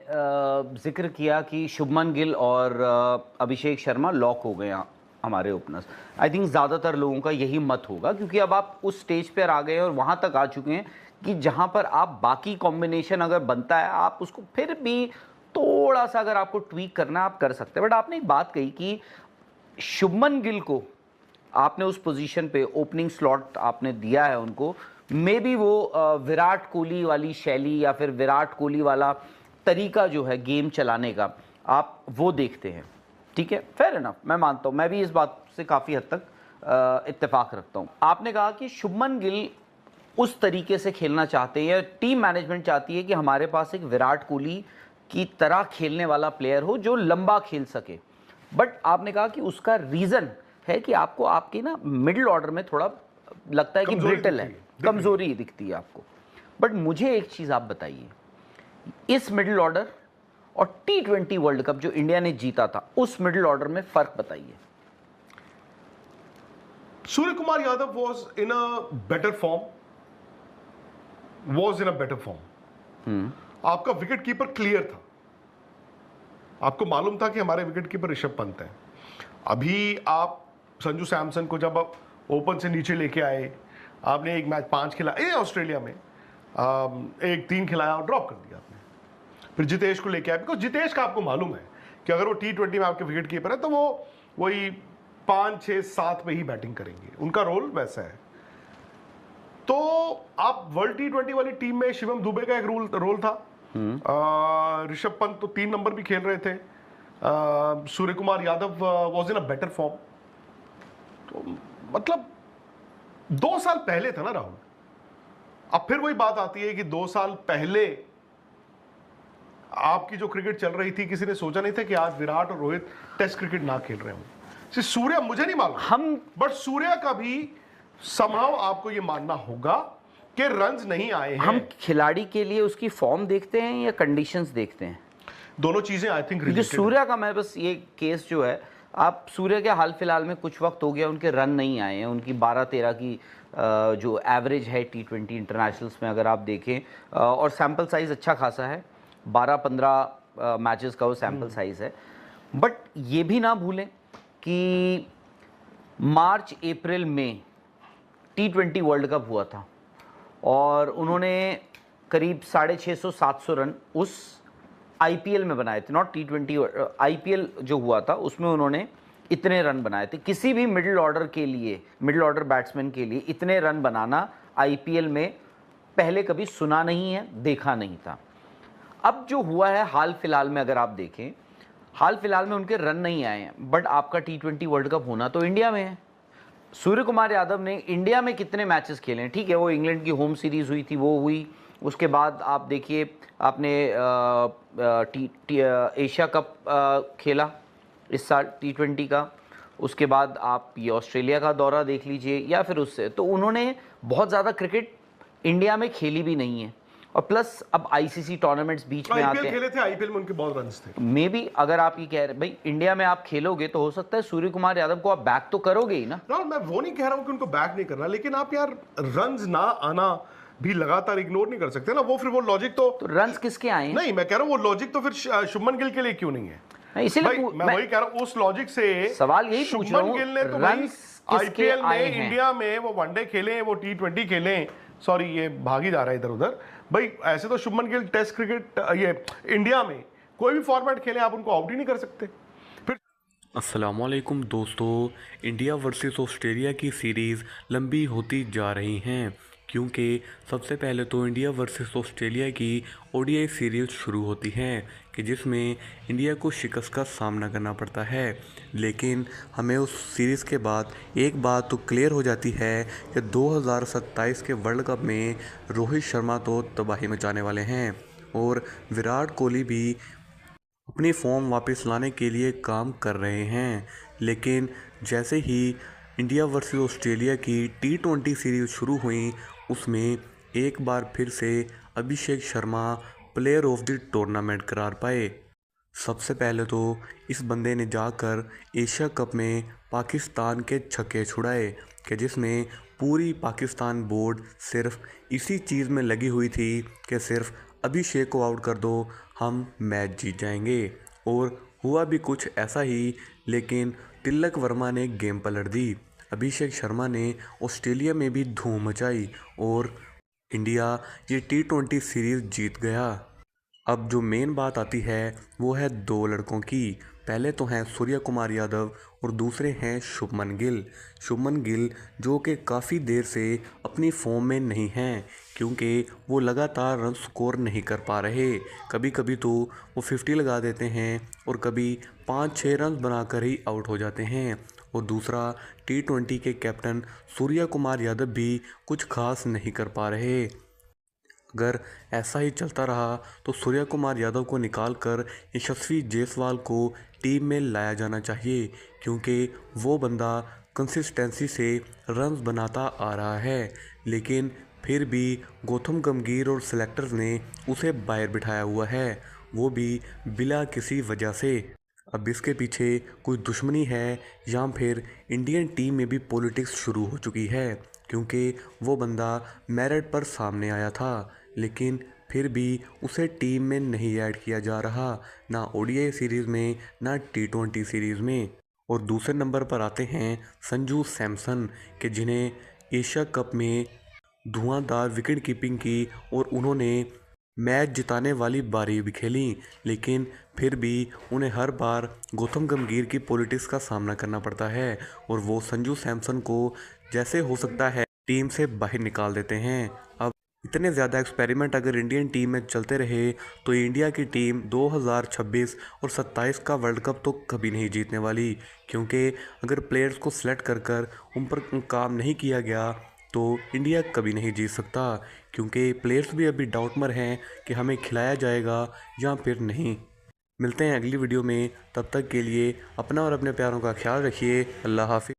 जिक्र किया कि शुभमन गिल और अभिषेक शर्मा लॉक हो गए हैं हमारे ओपनर्स। आई थिंक ज़्यादातर लोगों का यही मत होगा, क्योंकि अब आप उस स्टेज पर आ गए हैं और वहाँ तक आ चुके हैं कि जहाँ पर आप बाकी कॉम्बिनेशन अगर बनता है आप उसको फिर भी थोड़ा सा अगर आपको ट्वीक करना है आप कर सकते हैं। बट आपने एक बात कही कि शुभमन गिल को आपने उस पोजीशन पे ओपनिंग स्लॉट आपने दिया है उनको, मे बी वो विराट कोहली वाली शैली या फिर विराट कोहली वाला तरीका जो है गेम चलाने का आप वो देखते हैं। ठीक है, फेयर इनफ, मैं मानता हूँ, मैं भी इस बात से काफ़ी हद तक इत्तेफाक रखता हूँ। आपने कहा कि शुभमन गिल उस तरीके से खेलना चाहते हैं या टीम मैनेजमेंट चाहती है कि हमारे पास एक विराट कोहली की तरह खेलने वाला प्लेयर हो जो लंबा खेल सके। बट आपने कहा कि उसका रीज़न है कि आपको आपकी ना मिडिल ऑर्डर में थोड़ा लगता है कि ब्रिटल है, कमजोरी दिखती है आपको। बट मुझे एक चीज़ आप बताइए, इस मिडिल ऑर्डर और T20 वर्ल्ड कप जो इंडिया ने जीता था उस मिडिल ऑर्डर में फर्क बताइए। Surya Kumar Yadav was in a better form, आपका विकेट कीपर क्लियर था, आपको मालूम था कि हमारे विकेट कीपर ऋषभ पंत हैं। अभी आप संजू सैमसन को जब आप ओपन से नीचे लेके आए, आपने एक मैच 5 खिलाए ऑस्ट्रेलिया में, एक 3 खिलाया और ड्रॉप कर दिया आपने। फिर जितेश को लेके आए, बिकॉज जितेश का आपको मालूम है कि अगर वो T20 में आपके विकेट कीपर है तो वो वही 5, 6, 7 पे ही बैटिंग करेंगे, उनका रोल वैसा है। तो आप वर्ल्ड T20 वाली टीम में शिवम दुबे का एक रोल था, ऋषभ पंत तो 3 नंबर भी खेल रहे थे, Surya Kumar Yadav was in a better form. तो मतलब 2 साल पहले था ना राहुल। अब फिर वही बात आती है कि 2 साल पहले आपकी जो क्रिकेट चल रही थी, किसी ने सोचा नहीं था कि आज विराट और रोहित टेस्ट क्रिकेट ना खेल रहे हों। सूर्या मुझे नहीं मालूम, बट सूर्या का भी समहाउ आपको ये मानना होगा कि रन्स नहीं आए हैं। हम खिलाड़ी के लिए उसकी फॉर्म देखते हैं या कंडीशंस देखते हैं? दोनों चीजें आई थिंक क्योंकि सूर्या का मैं बस ये केस जो है, आप सूर्य के हाल फिलहाल में कुछ वक्त हो गया उनके रन नहीं आए हैं, उनकी 12-13 की जो एवरेज है T20 इंटरनेशनल्स में अगर आप देखें, और सैम्पल साइज़ अच्छा खासा है, 12-15 मैचेस का वो सैम्पल साइज़ है। बट ये भी ना भूलें कि मार्च अप्रैल में T20 वर्ल्ड कप हुआ था और उन्होंने करीब 650-700 रन उस IPL में बनाए थे, नॉट T20, IPL जो हुआ था उसमें उन्होंने इतने रन बनाए थे। किसी भी मिडिल ऑर्डर के लिए, मिडिल ऑर्डर बैट्समैन के लिए इतने रन बनाना IPL में पहले कभी सुना नहीं है, देखा नहीं था। अब जो हुआ है हाल फिलहाल में, अगर आप देखें हाल फिलहाल में उनके रन नहीं आए हैं, बट आपका T20 वर्ल्ड कप होना तो इंडिया में है। सूर्य कुमार यादव ने इंडिया में कितने मैचेस खेले हैं? ठीक है, वो इंग्लैंड की होम सीरीज़ हुई थी, वो हुई, उसके बाद आप देखिए आपने एशिया कप खेला इस साल T20 का, उसके बाद आप ये ऑस्ट्रेलिया का दौरा देख लीजिए या फिर उससे, तो उन्होंने बहुत ज़्यादा क्रिकेट इंडिया में खेली भी नहीं है। और प्लस अब ICC टूर्नामेंट्स बीच में आते हैं, खेले थे, IPL में उनके बहुत रन्स थे। मे बी अगर आप ये कह रहे भाई इंडिया में आप खेलोगे तो हो सकता है सूर्य कुमार यादव को आप बैक तो करोगे ही ना। मैं वो नहीं कह रहा हूं कि उनको बैक नहीं करना, लेकिन आप यार रन्स ना आना भी लगातार इग्नोर नहीं कर सकते ना। वो फिर वो लॉजिक तो रन्स किसके आए हैं? नहीं, मैं कह रहा हूं वो लॉजिक तो फिर शुभमन गिल के लिए क्यों नहीं है? इसीलिए मैं वही कह रहा हूं, उस लॉजिक से सवाल यही पूछ रहा हूं, शुभमन गिल ने तो IPL में इंडिया में वो वनडे खेले, वो T20 खेले, सॉरी ये भाग ही जा रहा है इधर उधर। भाई ऐसे तो शुभमन गिल टेस्ट क्रिकेट ये इंडिया में कोई भी फॉर्मेट खेले, आप उनको आउट ही नहीं कर सकते। फिर अस्सलामुअलैकुम दोस्तों, इंडिया वर्सेस ऑस्ट्रेलिया की सीरीज़ लंबी होती जा रही हैं क्योंकि सबसे पहले तो इंडिया वर्सेस ऑस्ट्रेलिया की ODI सीरीज़ शुरू होती हैं कि जिसमें इंडिया को शिकस्त का सामना करना पड़ता है। लेकिन हमें उस सीरीज़ के बाद एक बात तो क्लियर हो जाती है कि 2027 के वर्ल्ड कप में रोहित शर्मा तो तबाही मचाने वाले हैं और विराट कोहली भी अपनी फॉर्म वापस लाने के लिए काम कर रहे हैं। लेकिन जैसे ही इंडिया वर्सेस ऑस्ट्रेलिया की T20 सीरीज़ शुरू हुई, उसमें एक बार फिर से Abhishek Sharma player of the tournament करार पाए। सबसे पहले तो इस बंदे ने जाकर एशिया कप में पाकिस्तान के छक्के छुड़ाए कि जिसमें पूरी पाकिस्तान बोर्ड सिर्फ इसी चीज़ में लगी हुई थी कि सिर्फ अभिषेक को आउट कर दो, हम मैच जीत जाएंगे। और हुआ भी कुछ ऐसा ही, लेकिन तिलक वर्मा ने गेम पलट दी। अभिषेक शर्मा ने ऑस्ट्रेलिया में भी धूम मचाई और इंडिया ये T20 सीरीज़ जीत गया। अब जो मेन बात आती है वो है दो लड़कों की। पहले तो हैं सूर्य कुमार यादव और दूसरे हैं शुभमन गिल। शुभमन गिल जो कि काफ़ी देर से अपनी फॉर्म में नहीं हैं, क्योंकि वो लगातार रन स्कोर नहीं कर पा रहे। कभी कभी तो वो 50 लगा देते हैं और कभी 5-6 रन बनाकर ही आउट हो जाते हैं। और दूसरा T20 के कैप्टन सूर्य कुमार यादव भी कुछ खास नहीं कर पा रहे। अगर ऐसा ही चलता रहा तो सूर्य कुमार यादव को निकालकर यशस्वी जायसवाल को टीम में लाया जाना चाहिए, क्योंकि वो बंदा कंसिस्टेंसी से रन्स बनाता आ रहा है। लेकिन फिर भी गौतम गंभीर और सेलेक्टर्स ने उसे बाहर बिठाया हुआ है, वो भी बिला किसी वजह से। अब इसके पीछे कोई दुश्मनी है या फिर इंडियन टीम में भी पॉलिटिक्स शुरू हो चुकी है, क्योंकि वो बंदा मेरिट पर सामने आया था, लेकिन फिर भी उसे टीम में नहीं ऐड किया जा रहा, ना ओडीआई सीरीज़ में ना T20 सीरीज़ में। और दूसरे नंबर पर आते हैं संजू सैमसन के, जिन्हें एशिया कप में धुआंधार विकेट कीपिंग की और उन्होंने मैच जिताने वाली बारी भी खेली, लेकिन फिर भी उन्हें हर बार गौतम गंभीर की पॉलिटिक्स का सामना करना पड़ता है और वो संजू सैमसन को जैसे हो सकता है टीम से बाहर निकाल देते हैं। अब इतने ज़्यादा एक्सपेरिमेंट अगर इंडियन टीम में चलते रहे तो इंडिया की टीम 2026 और 27 का वर्ल्ड कप तो कभी नहीं जीतने वाली, क्योंकि अगर प्लेयर्स को सेलेक्ट कर उन पर काम नहीं किया गया तो इंडिया कभी नहीं जीत सकता, क्योंकि प्लेयर्स भी अभी डाउट में हैं कि हमें खिलाया जाएगा या फिर नहीं। मिलते हैं अगली वीडियो में, तब तक के लिए अपना और अपने प्यारों का ख्याल रखिए। अल्लाह हाफिज़।